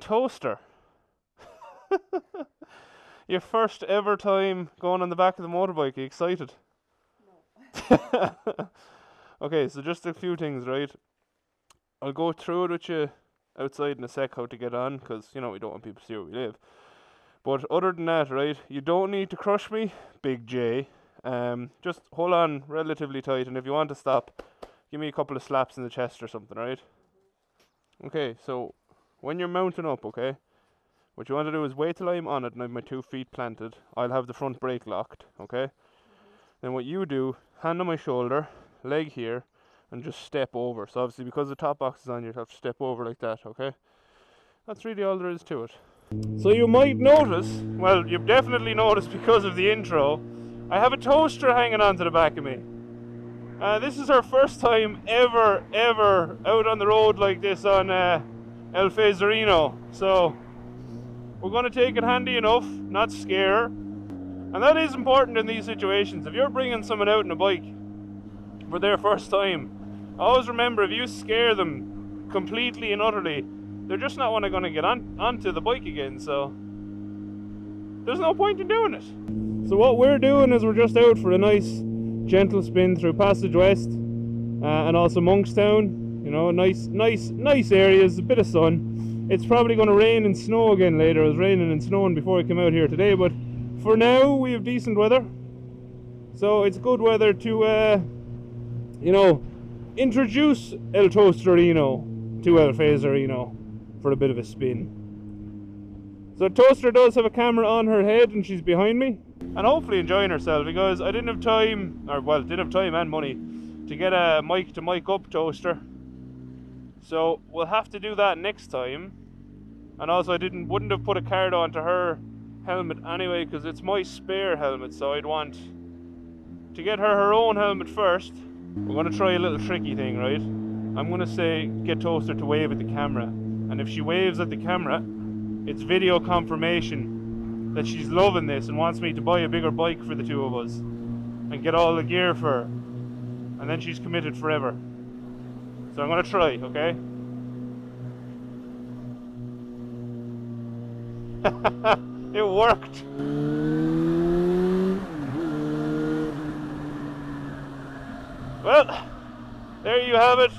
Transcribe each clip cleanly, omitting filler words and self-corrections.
toaster. Your first ever time going on the back of the motorbike. Are you excited? No. Okay, so just a few things, right? I'll go through it with you outside in a sec how to get on, because, you know, we don't want people to see where we live. But other than that, right, you don't need to crush me, Big J. Just hold on relatively tight, and if you want to stop, give me a couple of slaps in the chest or something, right? Okay, so when you're mounting up, okay, what you want to do is wait till I'm on it and I have my 2 feet planted. I'll have the front brake locked, okay? Then what you do, hand on my shoulder, leg here, and just step over. So obviously because the top box is on, you have to step over like that, okay? That's really all there is to it. So you might notice, well, you've definitely noticed because of the intro, I have a toaster hanging onto the back of me. This is our first time ever out on the road like this on El Fazerino. So we're going to take it handy enough, not scare. And that is important in these situations. If you're bringing someone out on a bike for their first time, always remember, if you scare them completely and utterly, they're just not going to get onto the bike again. So there's no point in doing it. So what we're doing is we're just out for a nice gentle spin through Passage West and also Monkstown. You know, nice areas, a bit of sun. It's probably going to rain and snow again later. It was raining and snowing before I came out here today, but for now we have decent weather. So it's good weather to, you know, introduce El Toasterino to El Fazerino for a bit of a spin. So Toaster does have a camera on her head and she's behind me, and hopefully enjoying herself, because I didn't have time, or well, didn't have time and money to get a mic to mic up Toaster. So we'll have to do that next time. And also I wouldn't have put a Cardo onto her helmet anyway, because it's my spare helmet, so I'd want to get her own helmet first. We're going to try a little tricky thing, right? I'm going to say get Toaster to wave at the camera, and if she waves at the camera, it's video confirmation that she's loving this and wants me to buy a bigger bike for the two of us and get all the gear for her, and then she's committed forever. So I'm going to try, okay? It worked! Well, there you have it.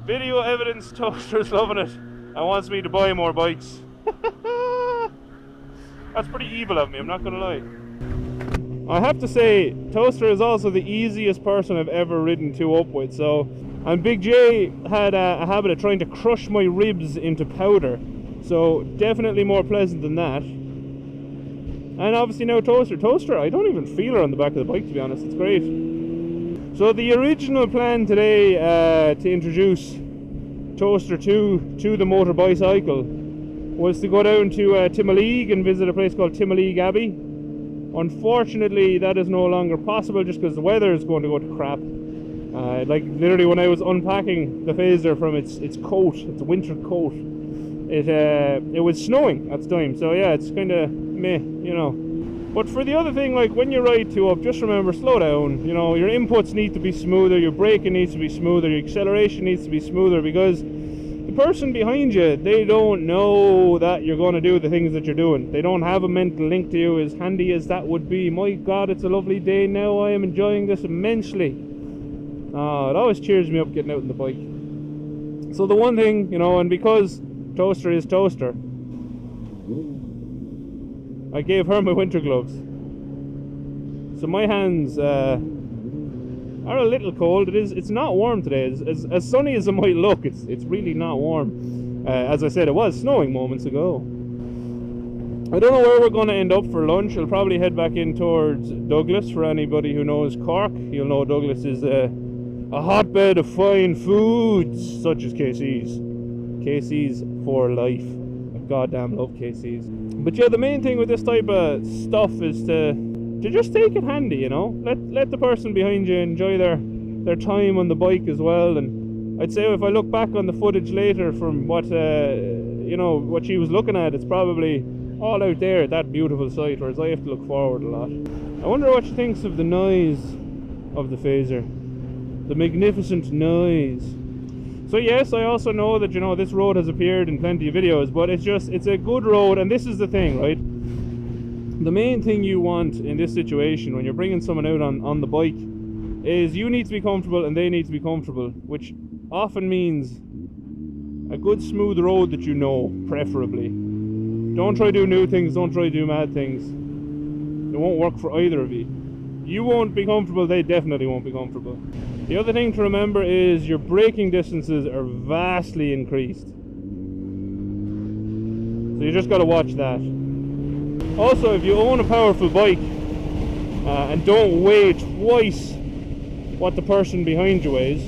Video evidence, Toaster's loving it and wants me to buy more bikes. That's pretty evil of me, I'm not going to lie. I have to say, Toaster is also the easiest person I've ever ridden two up with, so... And Big J had a habit of trying to crush my ribs into powder, so definitely more pleasant than that. And obviously now Toaster, I don't even feel her on the back of the bike, to be honest. It's great. So the original plan today to introduce Toaster to the motor bicycle was to go down to Timoleague and visit a place called Timoleague Abbey. Unfortunately, that is no longer possible just because the weather is going to go to crap. Like literally when I was unpacking the Fazer from its coat, its winter coat, it was snowing at the time, so yeah, it's kind of meh, you know. But for the other thing, like when you ride two up, just remember, slow down. You know, your inputs need to be smoother, your braking needs to be smoother, your acceleration needs to be smoother, because the person behind you, they don't know that you're going to do the things that you're doing. They don't have a mental link to you, as handy as that would be. My God, it's a lovely day now. I am enjoying this immensely. It always cheers me up getting out on the bike. So the one thing, you know, and because Toaster is Toaster, I gave her my winter gloves. So my hands are a little cold. It's not warm today. As sunny as it might look, it's really not warm. As I said, it was snowing moments ago. I don't know where we're going to end up for lunch. I'll probably head back in towards Douglas. For anybody who knows Cork, you'll know Douglas is a hotbed of fine foods, such as KC's. KC's for life. I goddamn love KC's. But yeah, the main thing with this type of stuff is to just take it handy, you know. Let the person behind you enjoy their time on the bike as well. And I'd say if I look back on the footage later from what you know, what she was looking at, it's probably all out there at that beautiful sight, whereas I have to look forward a lot. I wonder what she thinks of the noise of the Fazer. The magnificent noise. So yes, I also know that, you know, this road has appeared in plenty of videos, but it's a good road, and this is the thing, right? The main thing you want in this situation when you're bringing someone out on the bike is you need to be comfortable and they need to be comfortable, which often means a good smooth road that you know, preferably. Don't try to do new things, don't try to do mad things. It won't work for either of you. You won't be comfortable, they definitely won't be comfortable. The other thing to remember is your braking distances are vastly increased. So you just got to watch that. Also, if you own a powerful bike and don't weigh twice what the person behind you weighs,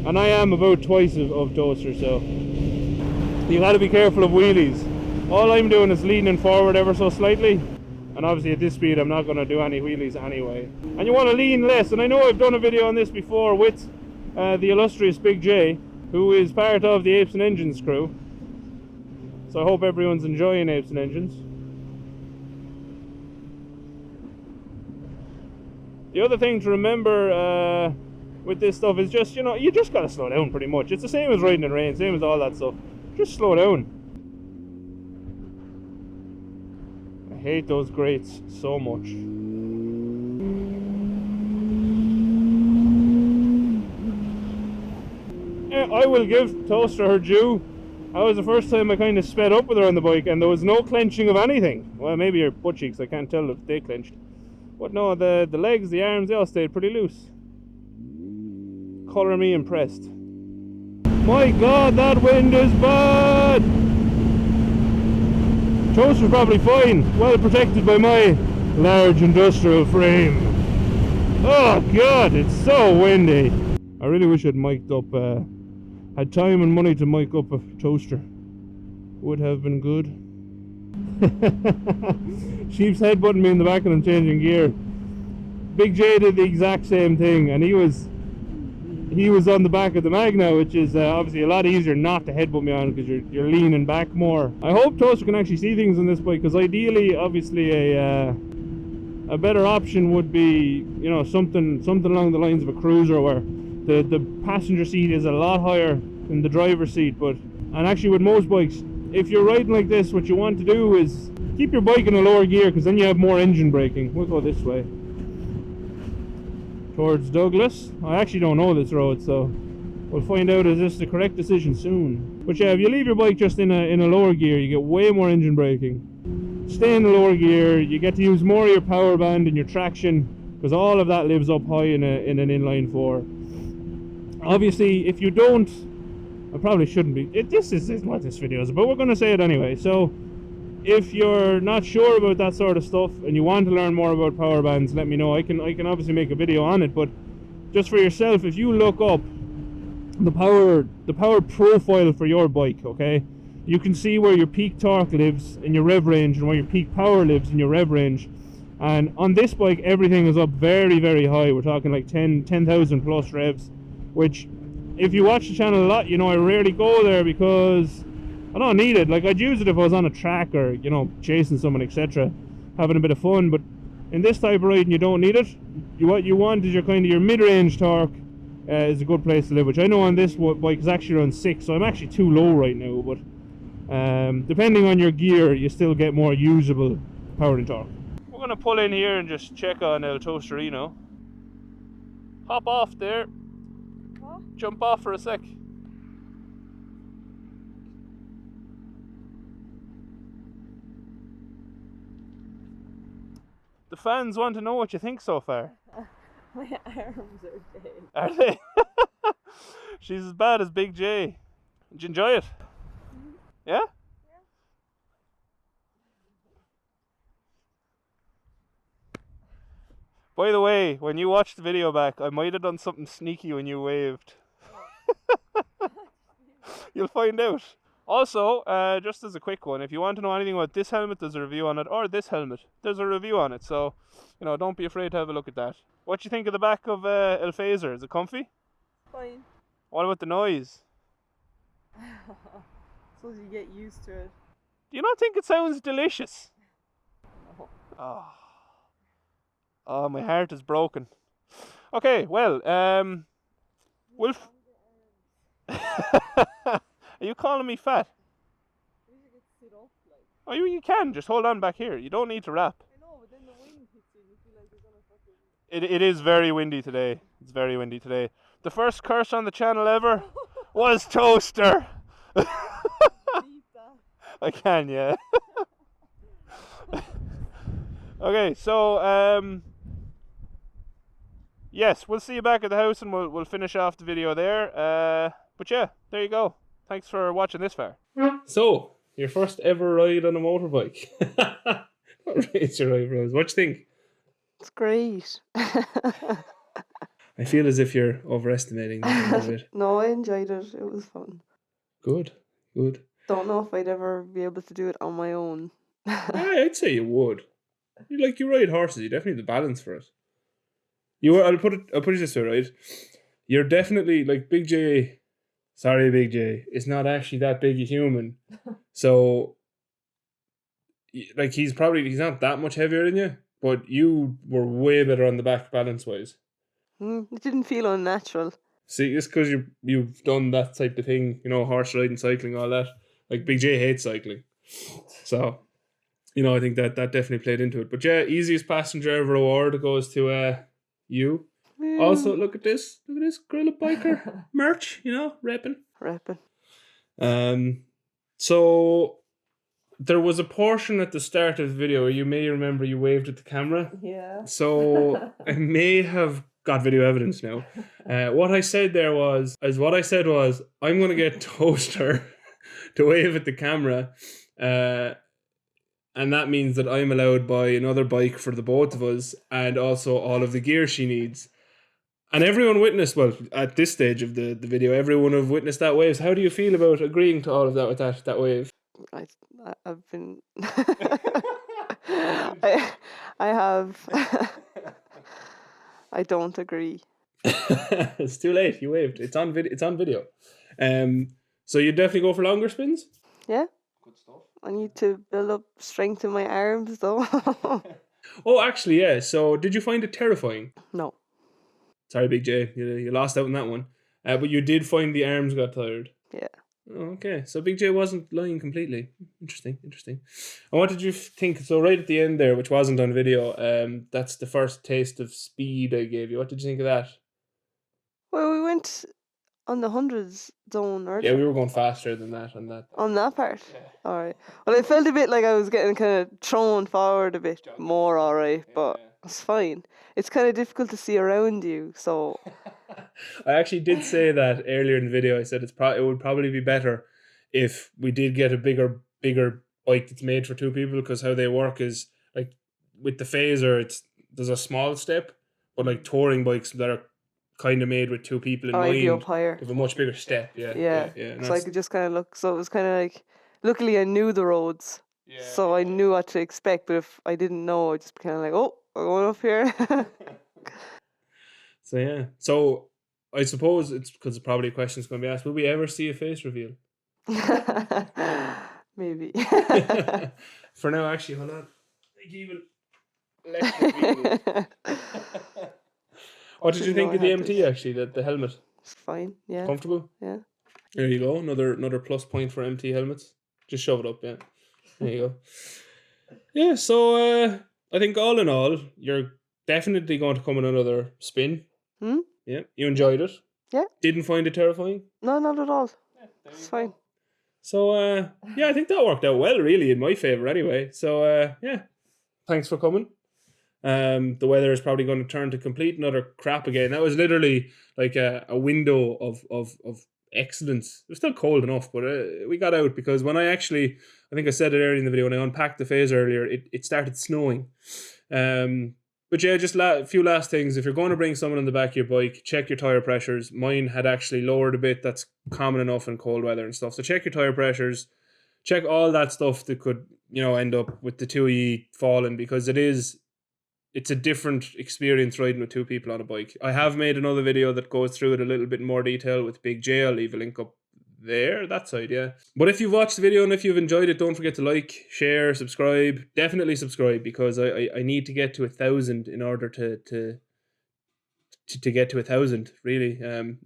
and I am about twice of Toaster, so you got to be careful of wheelies. All I'm doing is leaning forward ever so slightly, and obviously at this speed I'm not going to do any wheelies anyway. And you want to lean less, and I know I've done a video on this before with the illustrious Big J, who is part of the Apes Engines crew. So I hope everyone's enjoying Apes Engines. The other thing to remember with this stuff is just, you know, you just gotta slow down pretty much. It's the same as riding in rain, same as all that stuff. Just slow down. I hate those grates so much. I will give Toaster her due. That was the first time I kind of sped up with her on the bike, and there was no clenching of anything. Well, maybe her butt cheeks, I can't tell if they clenched. But no, the legs, the arms, they all stayed pretty loose. Colour me impressed. My God, that wind is bad! Toaster's probably fine, well protected by my large industrial frame. Oh God, it's so windy. I really wish I'd mic'd up, had time and money to mic up a Toaster. Would have been good. Sheep's headbutting me in the back and I'm changing gear. Big J did the exact same thing, and he was on the back of the Magna, which is obviously a lot easier not to headbutt me on because you're leaning back more. I hope Toaster can actually see things on this bike, because ideally, obviously, a better option would be, you know, something along the lines of a cruiser where the passenger seat is a lot higher than the driver's seat. And actually with most bikes, if you're riding like this, what you want to do is keep your bike in a lower gear, because then you have more engine braking. We'll go this way towards Douglas. I actually don't know this road, so we'll find out is this the correct decision soon. But yeah, if you leave your bike just in a lower gear, you get way more engine braking. Stay in the lower gear, you get to use more of your power band and your traction, because all of that lives up high in an inline 4. Obviously, if you don't, I probably shouldn't be. This isn't what this video is about. We're going to say it anyway. So, if you're not sure about that sort of stuff and you want to learn more about power bands, let me know. I can obviously make a video on it. But just for yourself, if you look up the power profile for your bike, okay, you can see where your peak torque lives in your rev range and where your peak power lives in your rev range. And on this bike, everything is up very, very high. We're talking like 10,000 plus revs. Which, if you watch the channel a lot, you know I rarely go there because I don't need it. Like, I'd use it if I was on a track or, you know, chasing someone, etc., having a bit of fun. But in this type of riding, you don't need it. What you want is your mid-range torque is a good place to live, which I know on this bike is actually around 6, so I'm actually too low right now. But depending on your gear, you still get more usable power and torque. We're going to pull in here and just check on El Toasterino. Hop off there. Jump off for a sec. The fans want to know what you think so far. My arms are dead. Are they? She's as bad as Big J. Did you enjoy it? Yeah? By the way, when you watch the video back, I might have done something sneaky when you waved. You'll find out. Also, just as a quick one, if you want to know anything about this helmet, there's a review on it, or this helmet, there's a review on it, so, you know, don't be afraid to have a look at that. What do you think of the back of El Fazer? Is it comfy? Fine. What about the noise? Suppose you get used to it. Do you not think it sounds delicious? No. Oh, my heart is broken. Okay, well, Well, are you calling me fat? You should get to sit up, like. Oh, you can. Just hold on back here. You don't need to wrap. I know, but then the wind hits you and you feel like you're gonna fucking... It is very windy today. It's very windy today. The first curse on the channel ever was toaster. Beat that. I can, yeah. Okay, so yes, we'll see you back at the house and we'll finish off the video there. But yeah, there you go. Thanks for watching this far. So, your first ever ride on a motorbike. Raise your eyebrows. What do you think? It's great. I feel as if you're overestimating it a little bit. No, I enjoyed it. It was fun. Good, good. Don't know if I'd ever be able to do it on my own. I'd say you would. You ride horses. You definitely have the balance for it. I'll put it this way, right? You're definitely like Big J. Sorry, Big J. It's not actually that big a human. So, like, he's not that much heavier than you, but you were way better on the back balance wise. It didn't feel unnatural. See, it's because you've done that type of thing, horse riding, cycling, all that. Like, Big J hates cycling. So, I think that definitely played into it. But yeah, easiest passenger ever award goes to you. Also, look at this. Look at this GorillaBiker merch, repping. So there was a portion at the start of the video where you may remember you waved at the camera. Yeah. So I may have got video evidence now. What I said was, I'm going to get Toaster to wave at the camera. And that means that I'm allowed to buy another bike for the both of us and also all of the gear she needs. And everyone witnessed, well, at this stage of the video, everyone have witnessed that wave. So how do you feel about agreeing to all of that with that wave? I've been... I have... I don't agree. It's too late. You waved. It's on video. So you definitely go for longer spins? Yeah. Good stuff. I need to build up strength in my arms, though. Oh, actually, yeah. So did you find it terrifying? No. Sorry, Big J. You lost out on that one. But you did find the arms got tired. Yeah. Oh, okay. So Big J wasn't lying completely. Interesting. And what did you think? So right at the end there, which wasn't on video, that's the first taste of speed I gave you. What did you think of that? Well, we went on the hundreds zone, or yeah, we were going faster than that on that. On that part? Yeah. Alright. Well, I felt a bit like I was getting kind of thrown forward a bit more, alright, but it's fine. It's kind of difficult to see around you, so... I actually did say that earlier in the video. I said it would probably be better if we did get a bigger bike that's made for two people, because how they work is, like, with the Fazer, there's a small step, but like touring bikes that are kind of made with two people in mind, be up higher. They have a much bigger step. Yeah. So I could just kind of look. So it was kind of like, luckily I knew the roads, so I knew what to expect. But if I didn't know, I'd just be kind of like, oh, we're going up here. So yeah. So I suppose it's because probably a question's going to be asked. Will we ever see a face reveal? Maybe. For now, actually, hold on. I can even left the What did you think of the MT, actually, the helmet? It's fine, yeah. Comfortable? Yeah. There you go, another plus point for MT helmets. Just shove it up, yeah. There you go. Yeah, so I think all in all, you're definitely going to come on another spin. Yeah, you enjoyed it? Yeah. Didn't find it terrifying? No, not at all. It's fine. So, yeah, I think that worked out well, really, in my favour anyway. So, yeah, thanks for coming. The weather is probably going to turn to complete another crap again. That was literally like a window of excellence. It was still cold enough, but we got out because when I think I said it earlier in the video, when I unpacked the Fazer earlier, it started snowing. But yeah, just a few last things. If you're going to bring someone on the back of your bike, check your tyre pressures. Mine had actually lowered a bit. That's common enough in cold weather and stuff. So check your tyre pressures. Check all that stuff that could, end up with the two of you falling, because it's a different experience riding with two people on a bike. I have made another video that goes through it a little bit more detail with Big J. I'll leave a link up there, that side, yeah. But if you've watched the video and if you've enjoyed it, don't forget to like, share, subscribe. Definitely subscribe, because I need to get to 1,000 in order to to get to 1,000. Really,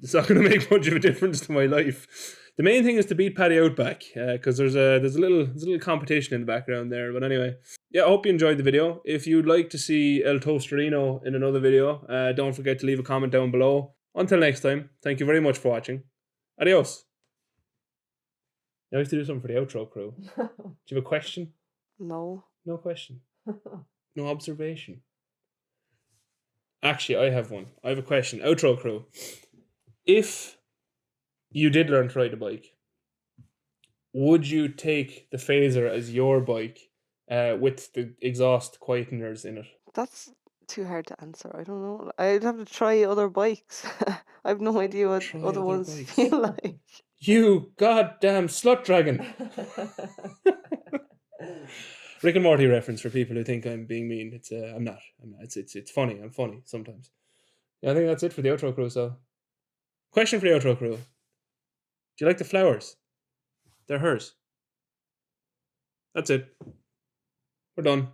it's not going to make much of a difference to my life. The main thing is to beat Paddy Outback, because there's a little competition in the background there. But anyway, yeah, I hope you enjoyed the video. If you'd like to see El Tosterino in another video, don't forget to leave a comment down below. Until next time, thank you very much for watching. Adios. Now we have to do something for the outro, crew. Do you have a question? No. No question. No observation. Actually, I have one. I have a question. Outro, crew. If you did learn to ride a bike, would you take the Fazer as your bike with the exhaust quieteners in it? That's too hard to answer. I don't know. I'd have to try other bikes. I have no idea what other ones bikes. feel like. You goddamn slut dragon. Rick and Morty reference for people who think I'm being mean. It's I'm not. It's funny. I'm funny sometimes. Yeah, I think that's it for the outro, crew. So, question for the outro, crew. Do you like the flowers? They're hers. That's it. We're done.